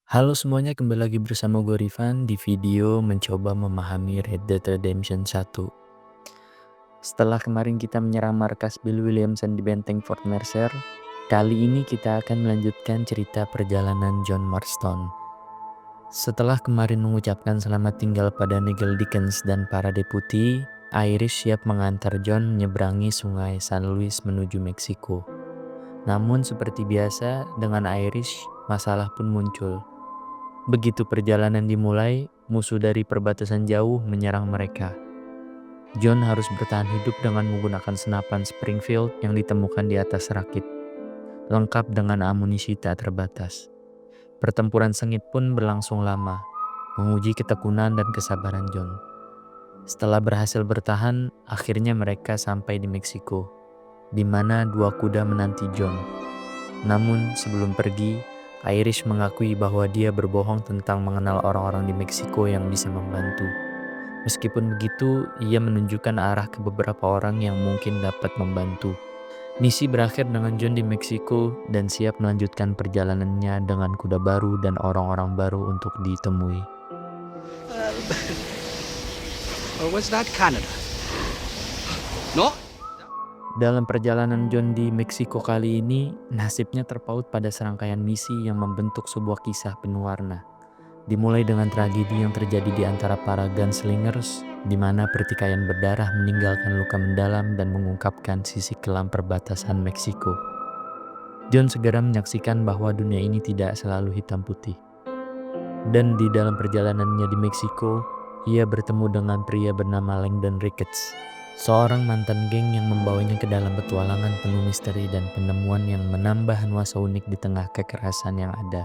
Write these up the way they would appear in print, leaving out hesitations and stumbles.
Halo semuanya, kembali lagi bersama gue Rifan di video mencoba memahami Red Dead Redemption 1. Setelah kemarin kita menyerang markas Bill Williamson di benteng Fort Mercer, kali ini kita akan melanjutkan cerita perjalanan John Marston. Setelah kemarin mengucapkan selamat tinggal pada Nigel Dickens dan para deputi, Irish siap mengantar John menyeberangi sungai San Luis menuju Meksiko. Namun seperti biasa, dengan Irish, masalah pun muncul. Begitu perjalanan dimulai, musuh dari perbatasan jauh menyerang mereka. John harus bertahan hidup dengan menggunakan senapan Springfield yang ditemukan di atas rakit, lengkap dengan amunisi tak terbatas. Pertempuran sengit pun berlangsung lama, menguji ketekunan dan kesabaran John. Setelah berhasil bertahan, akhirnya mereka sampai di Meksiko, di mana dua kuda menanti John. Namun sebelum pergi, Irish mengakui bahwa dia berbohong tentang mengenal orang-orang di Meksiko yang bisa membantu. Meskipun begitu, ia menunjukkan arah ke beberapa orang yang mungkin dapat membantu. Misi berakhir dengan John di Meksiko dan siap melanjutkan perjalanannya dengan kuda baru dan orang-orang baru untuk ditemui. Or was that Canada? No? Dalam perjalanan John di Meksiko kali ini, nasibnya terpaut pada serangkaian misi yang membentuk sebuah kisah penuh warna. Dimulai dengan tragedi yang terjadi di antara para gunslingers, di mana pertikaian berdarah meninggalkan luka mendalam dan mengungkapkan sisi kelam perbatasan Meksiko. John segera menyaksikan bahwa dunia ini tidak selalu hitam putih. Dan di dalam perjalanannya di Meksiko, ia bertemu dengan pria bernama Langdon Ricketts, seorang mantan geng yang membawanya ke dalam petualangan penuh misteri dan penemuan yang menambah nuansa unik di tengah kekerasan yang ada.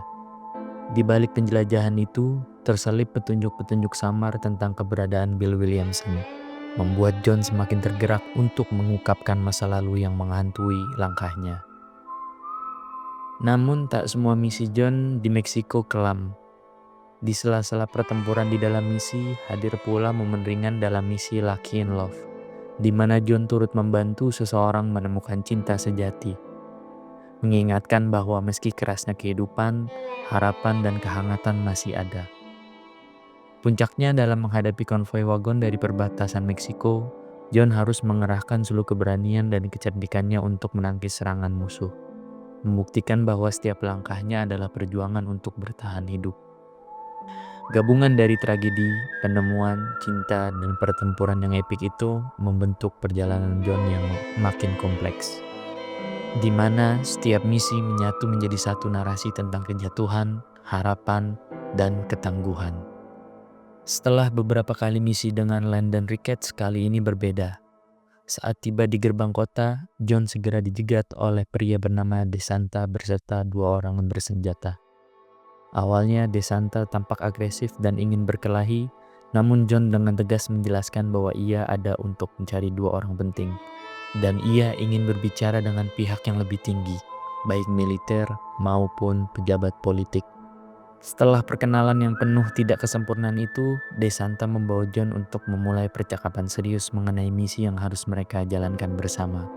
Di balik penjelajahan itu, terselip petunjuk-petunjuk samar tentang keberadaan Bill Williamson, membuat John semakin tergerak untuk mengungkapkan masa lalu yang menghantui langkahnya. Namun tak semua misi John di Meksiko kelam. Di sela-sela pertempuran di dalam misi, hadir pula momen ringan dalam misi Lucky in Love, di mana John turut membantu seseorang menemukan cinta sejati. Mengingatkan bahwa meski kerasnya kehidupan, harapan dan kehangatan masih ada. Puncaknya dalam menghadapi konvoi wagon dari perbatasan Meksiko, John harus mengerahkan seluruh keberanian dan kecerdikannya untuk menangkis serangan musuh. Membuktikan bahwa setiap langkahnya adalah perjuangan untuk bertahan hidup. Gabungan dari tragedi, penemuan, cinta, dan pertempuran yang epik itu membentuk perjalanan John yang makin kompleks, di mana setiap misi menyatu menjadi satu narasi tentang kejatuhan, harapan, dan ketangguhan. Setelah beberapa kali misi dengan Langdon Ricketts, kali ini berbeda. Saat tiba di gerbang kota, John segera dijegat oleh pria bernama DeSanta berserta dua orang bersenjata. Awalnya DeSanta tampak agresif dan ingin berkelahi, namun John dengan tegas menjelaskan bahwa ia ada untuk mencari dua orang penting, dan ia ingin berbicara dengan pihak yang lebih tinggi, baik militer maupun pejabat politik. Setelah perkenalan yang penuh tidak kesempurnaan itu, DeSanta membawa John untuk memulai percakapan serius mengenai misi yang harus mereka jalankan bersama.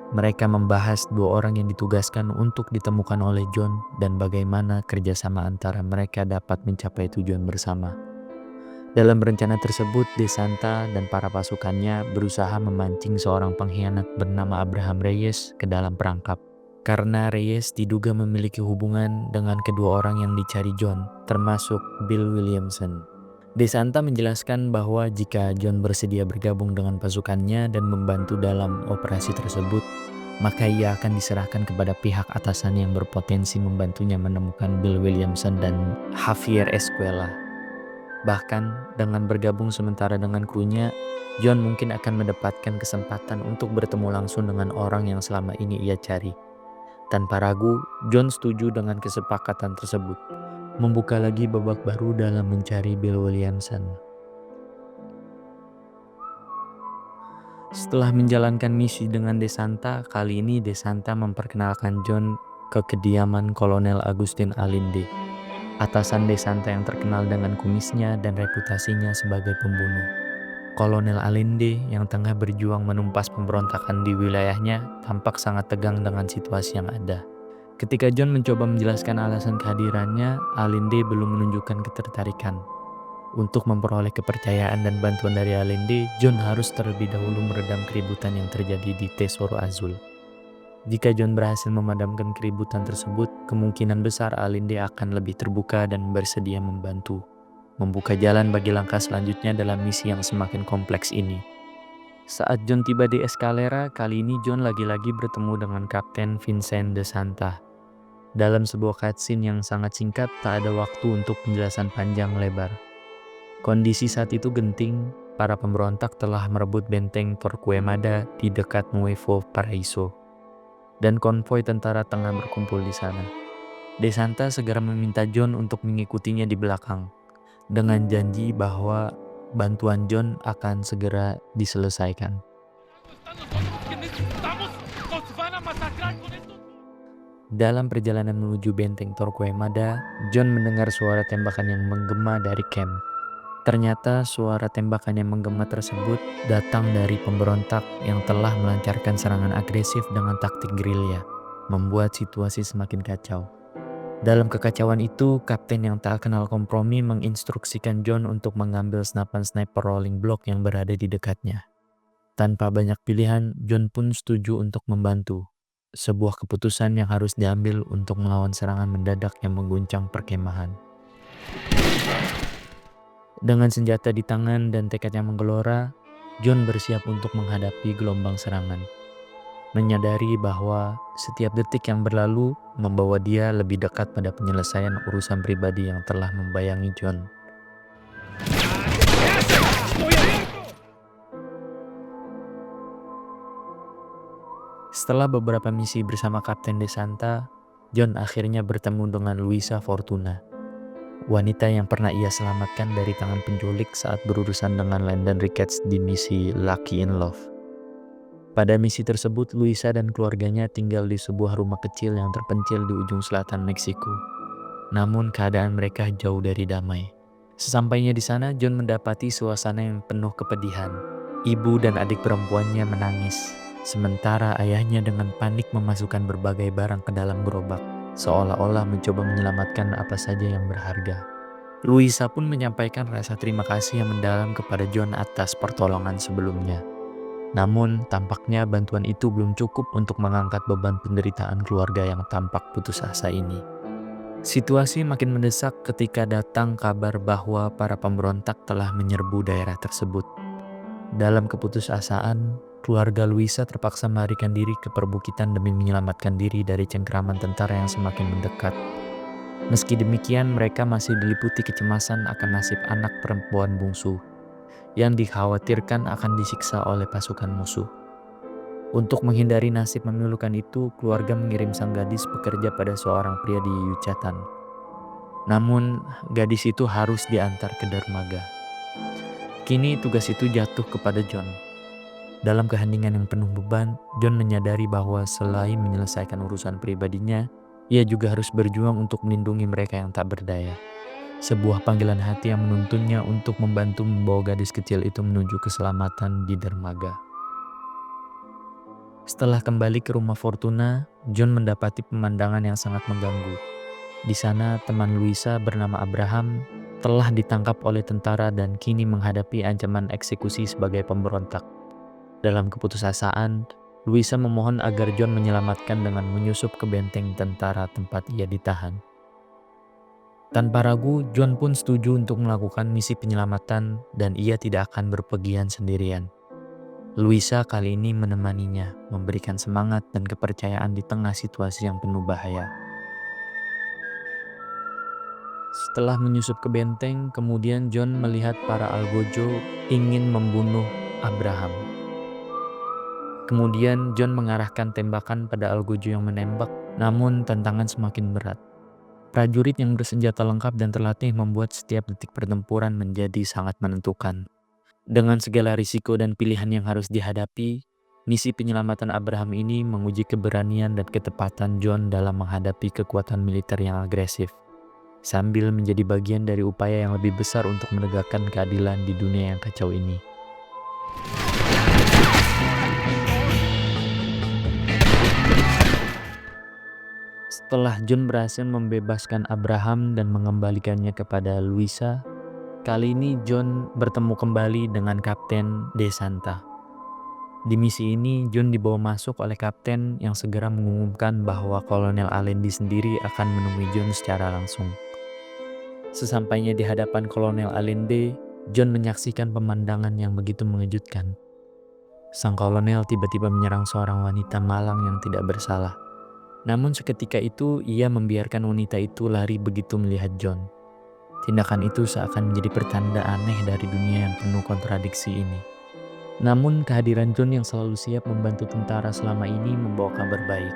Mereka membahas dua orang yang ditugaskan untuk ditemukan oleh John dan bagaimana kerjasama antara mereka dapat mencapai tujuan bersama. Dalam rencana tersebut, DeSanta dan para pasukannya berusaha memancing seorang pengkhianat bernama Abraham Reyes ke dalam perangkap. Karena Reyes diduga memiliki hubungan dengan kedua orang yang dicari John, termasuk Bill Williamson. DeSanta menjelaskan bahwa jika John bersedia bergabung dengan pasukannya dan membantu dalam operasi tersebut, maka ia akan diserahkan kepada pihak atasan yang berpotensi membantunya menemukan Bill Williamson dan Javier Escuela. Bahkan dengan bergabung sementara dengan krunya, John mungkin akan mendapatkan kesempatan untuk bertemu langsung dengan orang yang selama ini ia cari. Tanpa ragu, John setuju dengan kesepakatan tersebut, membuka lagi babak baru dalam mencari Bill Williamson. Setelah menjalankan misi dengan DeSanta, kali ini DeSanta memperkenalkan John ke kediaman Kolonel Agustin Allende, atasan DeSanta yang terkenal dengan kumisnya dan reputasinya sebagai pembunuh. Kolonel Allende yang tengah berjuang menumpas pemberontakan di wilayahnya tampak sangat tegang dengan situasi yang ada. Ketika John mencoba menjelaskan alasan kehadirannya, Alinde belum menunjukkan ketertarikan. Untuk memperoleh kepercayaan dan bantuan dari Alinde, John harus terlebih dahulu meredam keributan yang terjadi di Tesoro Azul. Jika John berhasil memadamkan keributan tersebut, kemungkinan besar Alinde akan lebih terbuka dan bersedia membantu, membuka jalan bagi langkah selanjutnya dalam misi yang semakin kompleks ini. Saat John tiba di Escalera, kali ini John lagi-lagi bertemu dengan Kapten Vincent de Santa. Dalam sebuah cutscene yang sangat singkat, tak ada waktu untuk penjelasan panjang lebar. Kondisi saat itu genting, para pemberontak telah merebut benteng Torquemada di dekat Nuevo Paraiso, dan konvoi tentara tengah berkumpul di sana. De Santa segera meminta John untuk mengikutinya di belakang, dengan janji bahwa bantuan John akan segera diselesaikan. Dalam perjalanan menuju benteng Torquemada, John mendengar suara tembakan yang menggema dari camp. Ternyata suara tembakan yang menggema tersebut datang dari pemberontak yang telah melancarkan serangan agresif dengan taktik gerilya, membuat situasi semakin kacau. Dalam kekacauan itu, kapten yang tak kenal kompromi menginstruksikan John untuk mengambil senapan sniper rolling block yang berada di dekatnya. Tanpa banyak pilihan, John pun setuju untuk membantu. Sebuah keputusan yang harus diambil untuk melawan serangan mendadak yang mengguncang perkemahan. Dengan senjata di tangan dan tekad yang menggelora, John bersiap untuk menghadapi gelombang serangan. Menyadari bahwa setiap detik yang berlalu membawa dia lebih dekat pada penyelesaian urusan pribadi yang telah membayangi John. Setelah beberapa misi bersama Kapten De Santa, John akhirnya bertemu dengan Luisa Fortuna, wanita yang pernah ia selamatkan dari tangan penculik saat berurusan dengan Landon Ricketts di misi Lucky in Love. Pada misi tersebut, Luisa dan keluarganya tinggal di sebuah rumah kecil yang terpencil di ujung selatan Meksiko. Namun keadaan mereka jauh dari damai. Sesampainya di sana, John mendapati suasana yang penuh kepedihan. Ibu dan adik perempuannya menangis, sementara ayahnya dengan panik memasukkan berbagai barang ke dalam gerobak, seolah-olah mencoba menyelamatkan apa saja yang berharga. Luisa pun menyampaikan rasa terima kasih yang mendalam kepada John atas pertolongan sebelumnya. Namun, tampaknya bantuan itu belum cukup untuk mengangkat beban penderitaan keluarga yang tampak putus asa ini. Situasi makin mendesak ketika datang kabar bahwa para pemberontak telah menyerbu daerah tersebut. Dalam keputusasaan, keluarga Luisa terpaksa melarikan diri ke perbukitan demi menyelamatkan diri dari cengkraman tentara yang semakin mendekat. Meski demikian, mereka masih diliputi kecemasan akan nasib anak perempuan bungsu yang dikhawatirkan akan disiksa oleh pasukan musuh. Untuk menghindari nasib memilukan itu, keluarga mengirim sang gadis bekerja pada seorang pria di Yucatan. Namun, gadis itu harus diantar ke dermaga. Kini tugas itu jatuh kepada John. Dalam keheningan yang penuh beban, John menyadari bahwa selain menyelesaikan urusan pribadinya, ia juga harus berjuang untuk melindungi mereka yang tak berdaya. Sebuah panggilan hati yang menuntunnya untuk membantu membawa gadis kecil itu menuju keselamatan di dermaga. Setelah kembali ke rumah Fortuna, John mendapati pemandangan yang sangat mengganggu. Di sana, teman Luisa bernama Abraham telah ditangkap oleh tentara dan kini menghadapi ancaman eksekusi sebagai pemberontak. Dalam keputusasaan, Luisa memohon agar John menyelamatkan dengan menyusup ke benteng tentara tempat ia ditahan. Tanpa ragu, John pun setuju untuk melakukan misi penyelamatan dan ia tidak akan berpergian sendirian. Luisa kali ini menemaninya, memberikan semangat dan kepercayaan di tengah situasi yang penuh bahaya. Setelah menyusup ke benteng, kemudian John melihat para Algojo ingin membunuh Abraham. Kemudian John mengarahkan tembakan pada Algojo yang menembak, namun tantangan semakin berat. Prajurit yang bersenjata lengkap dan terlatih membuat setiap detik pertempuran menjadi sangat menentukan. Dengan segala risiko dan pilihan yang harus dihadapi, misi penyelamatan Abraham ini menguji keberanian dan ketepatan John dalam menghadapi kekuatan militer yang agresif, sambil menjadi bagian dari upaya yang lebih besar untuk menegakkan keadilan di dunia yang kacau ini. Setelah John berhasil membebaskan Abraham dan mengembalikannya kepada Louisa, kali ini John bertemu kembali dengan Kapten De Santa. Di misi ini, John dibawa masuk oleh kapten yang segera mengumumkan bahwa Kolonel Allende sendiri akan menemui John secara langsung. Sesampainya di hadapan Kolonel Allende, John menyaksikan pemandangan yang begitu mengejutkan. Sang kolonel tiba-tiba menyerang seorang wanita malang yang tidak bersalah. Namun seketika itu, ia membiarkan wanita itu lari begitu melihat John. Tindakan itu seakan menjadi pertanda aneh dari dunia yang penuh kontradiksi ini. Namun kehadiran John yang selalu siap membantu tentara selama ini membawa kabar baik.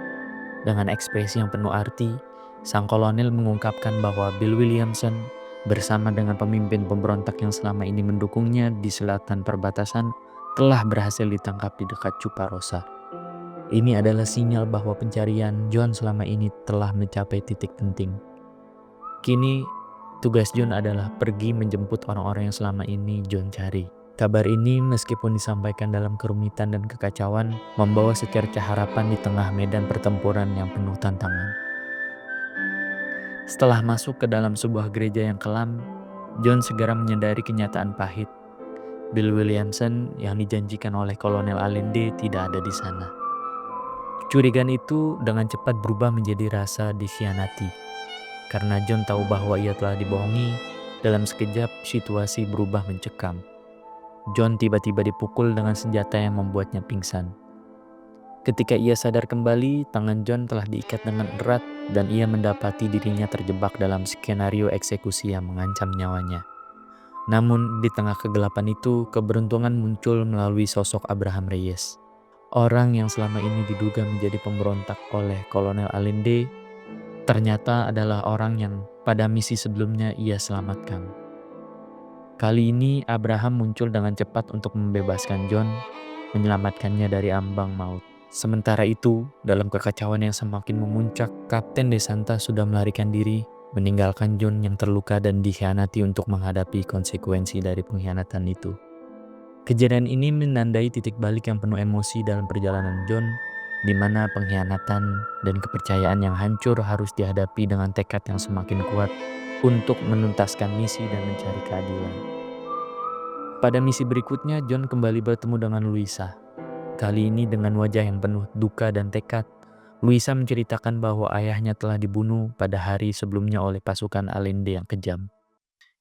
Dengan ekspresi yang penuh arti, sang kolonel mengungkapkan bahwa Bill Williamson bersama dengan pemimpin pemberontak yang selama ini mendukungnya di selatan perbatasan telah berhasil ditangkap di dekat Chuparosa. Ini adalah sinyal bahwa pencarian John selama ini telah mencapai titik penting. Kini, tugas John adalah pergi menjemput orang-orang yang selama ini John cari. Kabar ini meskipun disampaikan dalam kerumitan dan kekacauan, membawa secercah harapan di tengah medan pertempuran yang penuh tantangan. Setelah masuk ke dalam sebuah gereja yang kelam, John segera menyadari kenyataan pahit. Bill Williamson yang dijanjikan oleh Kolonel Allende tidak ada di sana. Kecurigaan itu dengan cepat berubah menjadi rasa dikhianati. Karena John tahu bahwa ia telah dibohongi, dalam sekejap situasi berubah mencekam. John tiba-tiba dipukul dengan senjata yang membuatnya pingsan. Ketika ia sadar kembali, tangan John telah diikat dengan erat dan ia mendapati dirinya terjebak dalam skenario eksekusi yang mengancam nyawanya. Namun di tengah kegelapan itu, keberuntungan muncul melalui sosok Abraham Reyes. Orang yang selama ini diduga menjadi pemberontak oleh Kolonel Allende ternyata adalah orang yang pada misi sebelumnya ia selamatkan. Kali ini Abraham muncul dengan cepat untuk membebaskan John, menyelamatkannya dari ambang maut. Sementara itu, dalam kekacauan yang semakin memuncak, Kapten De Santa sudah melarikan diri, meninggalkan John yang terluka dan dikhianati untuk menghadapi konsekuensi dari pengkhianatan itu. Kejadian ini menandai titik balik yang penuh emosi dalam perjalanan John, di mana pengkhianatan dan kepercayaan yang hancur harus dihadapi dengan tekad yang semakin kuat untuk menuntaskan misi dan mencari keadilan. Pada misi berikutnya, John kembali bertemu dengan Louisa. Kali ini dengan wajah yang penuh duka dan tekad, Louisa menceritakan bahwa ayahnya telah dibunuh pada hari sebelumnya oleh pasukan Allende yang kejam,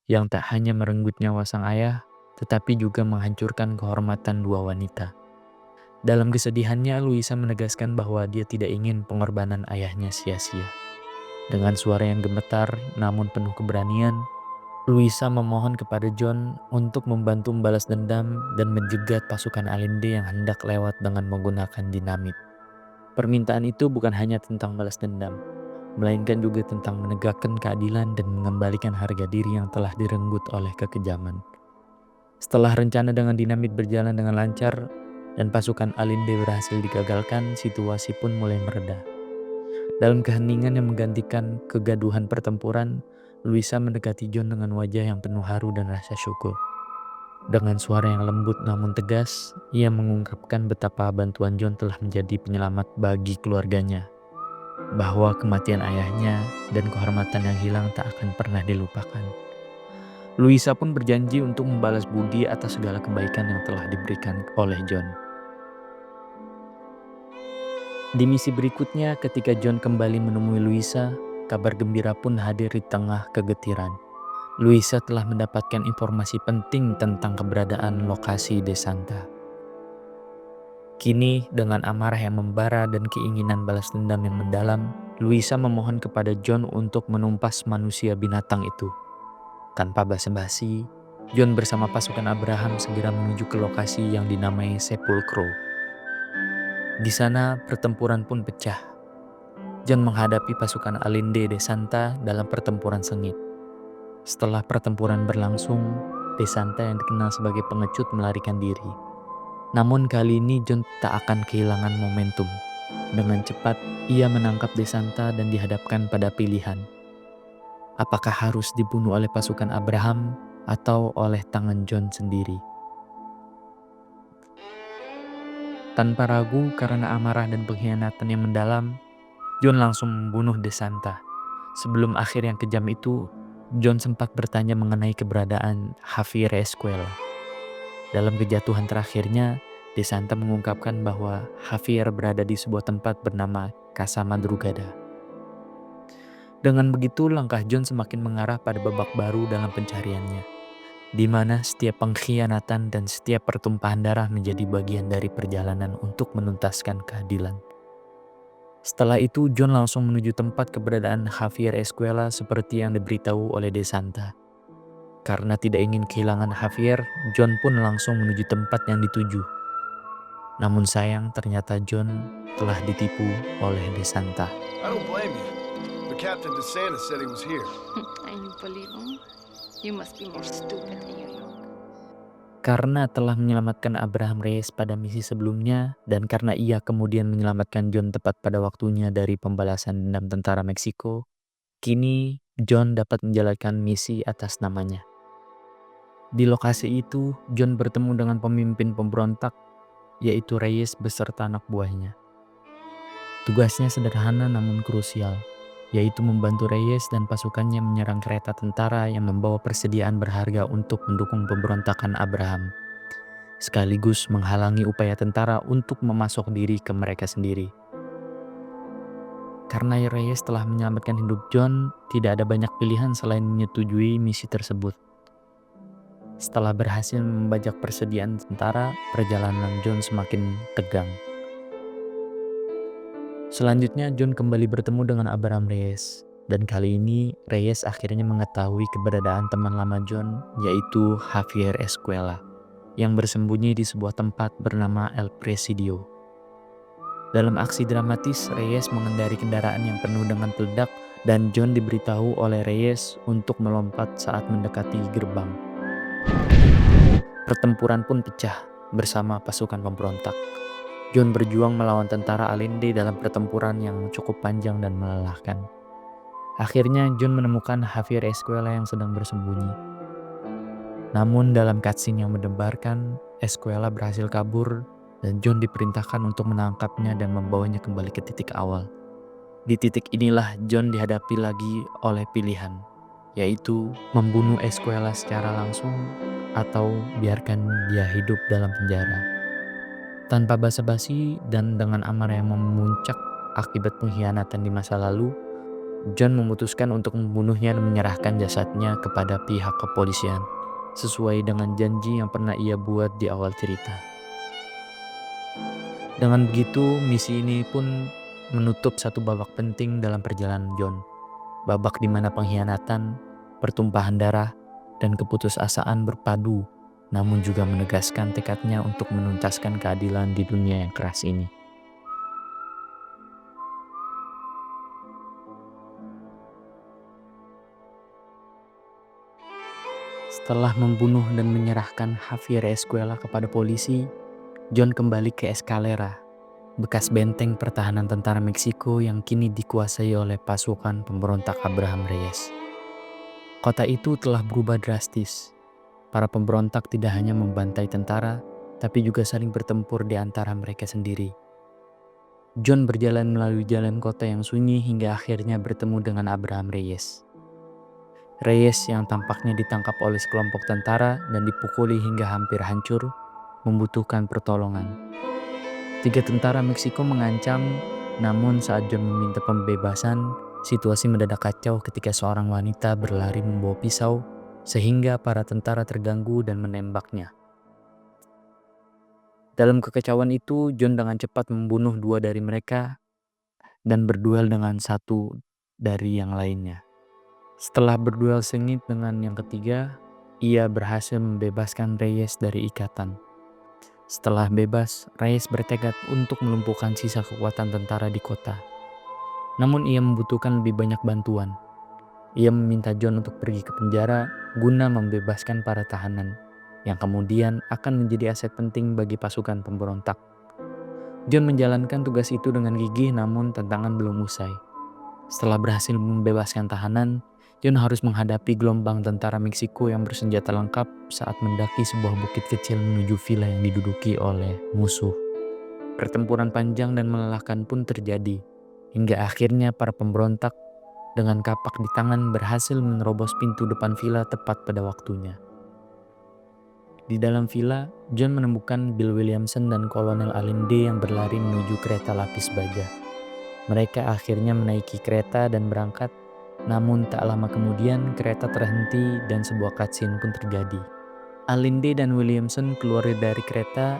yang tak hanya merenggut nyawa sang ayah, tetapi juga menghancurkan kehormatan dua wanita. Dalam kesedihannya, Louisa menegaskan bahwa dia tidak ingin pengorbanan ayahnya sia-sia. Dengan suara yang gemetar namun penuh keberanian, Louisa memohon kepada John untuk membantu membalas dendam dan menjegat pasukan Allende yang hendak lewat dengan menggunakan dinamit. Permintaan itu bukan hanya tentang balas dendam, melainkan juga tentang menegakkan keadilan dan mengembalikan harga diri yang telah direnggut oleh kekejaman. Setelah rencana dengan dinamit berjalan dengan lancar dan pasukan Allende berhasil digagalkan, situasi pun mulai mereda. Dalam keheningan yang menggantikan kegaduhan pertempuran, Louisa mendekati John dengan wajah yang penuh haru dan rasa syukur. Dengan suara yang lembut namun tegas, ia mengungkapkan betapa bantuan John telah menjadi penyelamat bagi keluarganya, bahwa kematian ayahnya dan kehormatan yang hilang tak akan pernah dilupakan. Louisa pun berjanji untuk membalas budi atas segala kebaikan yang telah diberikan oleh John. Di misi berikutnya, ketika John kembali menemui Louisa, kabar gembira pun hadir di tengah kegetiran. Louisa telah mendapatkan informasi penting tentang keberadaan lokasi De Santa. Kini, dengan amarah yang membara dan keinginan balas dendam yang mendalam, Louisa memohon kepada John untuk menumpas manusia binatang itu. Tanpa basa-basi, John bersama pasukan Abraham segera menuju ke lokasi yang dinamai Sepulcro. Di sana, pertempuran pun pecah. John menghadapi pasukan Allende De Santa dalam pertempuran sengit. Setelah pertempuran berlangsung, De Santa yang dikenal sebagai pengecut melarikan diri. Namun kali ini John tak akan kehilangan momentum. Dengan cepat, ia menangkap De Santa dan dihadapkan pada pilihan. Apakah harus dibunuh oleh pasukan Abraham atau oleh tangan John sendiri? Tanpa ragu karena amarah dan pengkhianatan yang mendalam, John langsung membunuh DeSanta. Sebelum akhir yang kejam itu, John sempat bertanya mengenai keberadaan Javier Escuela. Dalam kejatuhan terakhirnya, DeSanta mengungkapkan bahwa Javier berada di sebuah tempat bernama Casa Madrugada. Dengan begitu, langkah John semakin mengarah pada babak baru dalam pencariannya, di mana setiap pengkhianatan dan setiap pertumpahan darah menjadi bagian dari perjalanan untuk menuntaskan keadilan. Setelah itu, John langsung menuju tempat keberadaan Javier Escuela seperti yang diberitahu oleh DeSanta. Karena tidak ingin kehilangan Javier, John pun langsung menuju tempat yang dituju. Namun sayang, ternyata John telah ditipu oleh DeSanta. I don't blame you. The Captain DeSanta said he was here. And you believe him? You must be more stupid than you look. Karena telah menyelamatkan Abraham Reyes pada misi sebelumnya, dan karena ia kemudian menyelamatkan John tepat pada waktunya dari pembalasan dendam tentara Meksiko, kini John dapat menjalankan misi atas namanya. Di lokasi itu, John bertemu dengan pemimpin pemberontak, yaitu Reyes beserta anak buahnya. Tugasnya sederhana namun krusial, yaitu membantu Reyes dan pasukannya menyerang kereta tentara yang membawa persediaan berharga untuk mendukung pemberontakan Abraham, sekaligus menghalangi upaya tentara untuk memasok diri ke mereka sendiri. Karena Reyes telah menyelamatkan hidup John, tidak ada banyak pilihan selain menyetujui misi tersebut. Setelah berhasil membajak persediaan tentara, perjalanan John semakin tegang. Selanjutnya, John kembali bertemu dengan Abraham Reyes. Dan kali ini, Reyes akhirnya mengetahui keberadaan teman lama John, yaitu Javier Escuela, yang bersembunyi di sebuah tempat bernama El Presidio. Dalam aksi dramatis, Reyes mengendari kendaraan yang penuh dengan peledak, dan John diberitahu oleh Reyes untuk melompat saat mendekati gerbang. Pertempuran pun pecah bersama pasukan pemberontak. John berjuang melawan tentara Allende dalam pertempuran yang cukup panjang dan melelahkan. Akhirnya John menemukan Javier Escuela yang sedang bersembunyi. Namun dalam cutscene yang mendebarkan, Escuela berhasil kabur dan John diperintahkan untuk menangkapnya dan membawanya kembali ke titik awal. Di titik inilah John dihadapi lagi oleh pilihan, yaitu membunuh Escuela secara langsung atau biarkan dia hidup dalam penjara. Tanpa basa-basi dan dengan amarah yang memuncak akibat pengkhianatan di masa lalu, John memutuskan untuk membunuhnya dan menyerahkan jasadnya kepada pihak kepolisian, sesuai dengan janji yang pernah ia buat di awal cerita. Dengan begitu, misi ini pun menutup satu babak penting dalam perjalanan John. Babak di mana pengkhianatan, pertumpahan darah, dan keputusasaan berpadu, namun juga menegaskan tekadnya untuk menuntaskan keadilan di dunia yang keras ini. Setelah membunuh dan menyerahkan Javier Escuela kepada polisi, John kembali ke Escalera, bekas benteng pertahanan tentara Meksiko yang kini dikuasai oleh pasukan pemberontak Abraham Reyes. Kota itu telah berubah drastis. Para pemberontak tidak hanya membantai tentara, tapi juga saling bertempur di antara mereka sendiri. John berjalan melalui jalan kota yang sunyi hingga akhirnya bertemu dengan Abraham Reyes. Reyes yang tampaknya ditangkap oleh sekelompok tentara dan dipukuli hingga hampir hancur, membutuhkan pertolongan. 3 tentara Meksiko mengancam, namun saat John meminta pembebasan, situasi mendadak kacau ketika seorang wanita berlari membawa pisau, sehingga para tentara terganggu dan menembaknya. Dalam kekacauan itu, John dengan cepat membunuh 2 dari mereka dan berduel dengan 1 dari yang lainnya. Setelah berduel sengit dengan yang ketiga, ia berhasil membebaskan Reyes dari ikatan. Setelah bebas, Reyes bertekad untuk melumpuhkan sisa kekuatan tentara di kota. Namun ia membutuhkan lebih banyak bantuan. Ia meminta John untuk pergi ke penjara guna membebaskan para tahanan, yang kemudian akan menjadi aset penting bagi pasukan pemberontak. John menjalankan tugas itu dengan gigih, namun tantangan belum usai. Setelah berhasil membebaskan tahanan, John harus menghadapi gelombang tentara Meksiko yang bersenjata lengkap saat mendaki sebuah bukit kecil menuju villa yang diduduki oleh musuh. Pertempuran panjang dan melelahkan pun terjadi. hingga akhirnya para pemberontak dengan kapak di tangan berhasil menerobos pintu depan villa tepat pada waktunya. Di dalam villa, John menemukan Bill Williamson dan Kolonel Allende yang berlari menuju kereta lapis baja. Mereka akhirnya menaiki kereta dan berangkat, namun tak lama kemudian kereta terhenti dan sebuah cutscene pun terjadi. Allende dan Williamson keluar dari kereta,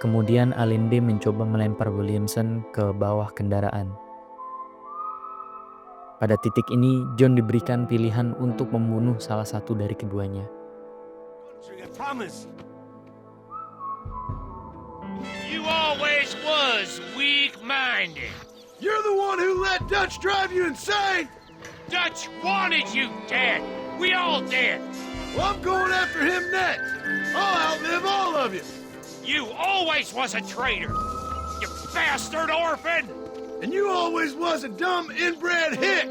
kemudian Allende mencoba melempar Williamson ke bawah kendaraan. Pada titik ini, John diberikan pilihan untuk membunuh salah satu dari keduanya. I promise. You always was weak-minded. You're the one who let Dutch drive you insane! Dutch wanted you dead. We all did. Well, I'm going after him next. I'll outlive all of you. You always was a traitor. You bastard orphan. And you always was a dumb inbred hick.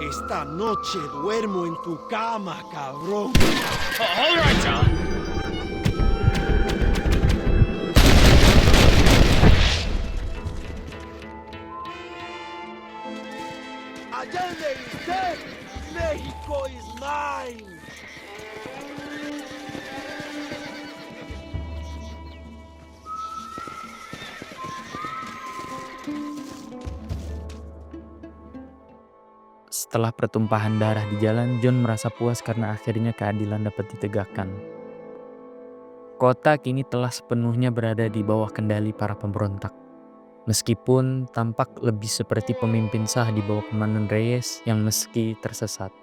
Esta noche duermo en tu cama, cabrón. All right, John. Allende is dead. Mexico is mine. Setelah pertumpahan darah di jalan, John merasa puas karena akhirnya keadilan dapat ditegakkan. Kota kini telah sepenuhnya berada di bawah kendali para pemberontak. Meskipun tampak lebih seperti pemimpin sah di bawah Komandan Reyes yang meski tersesat.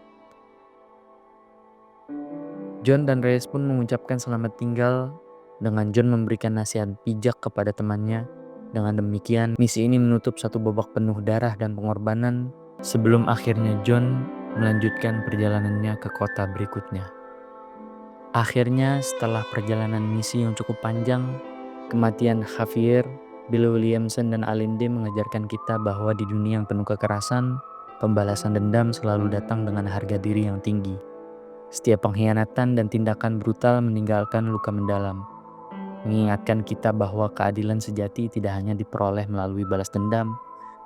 John dan Reyes pun mengucapkan selamat tinggal dengan John memberikan nasihat bijak kepada temannya. Dengan demikian, misi ini menutup satu babak penuh darah dan pengorbanan sebelum akhirnya John melanjutkan perjalanannya ke kota berikutnya. Akhirnya setelah perjalanan misi yang cukup panjang, kematian Javier, Bill Williamson, dan Allende mengajarkan kita bahwa di dunia yang penuh kekerasan, pembalasan dendam selalu datang dengan harga diri yang tinggi. Setiap pengkhianatan dan tindakan brutal meninggalkan luka mendalam, mengingatkan kita bahwa keadilan sejati tidak hanya diperoleh melalui balas dendam,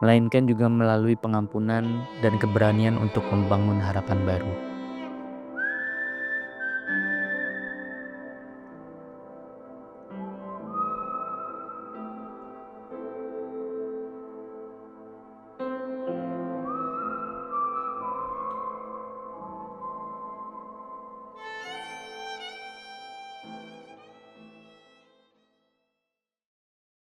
melainkan juga melalui pengampunan dan keberanian untuk membangun harapan baru.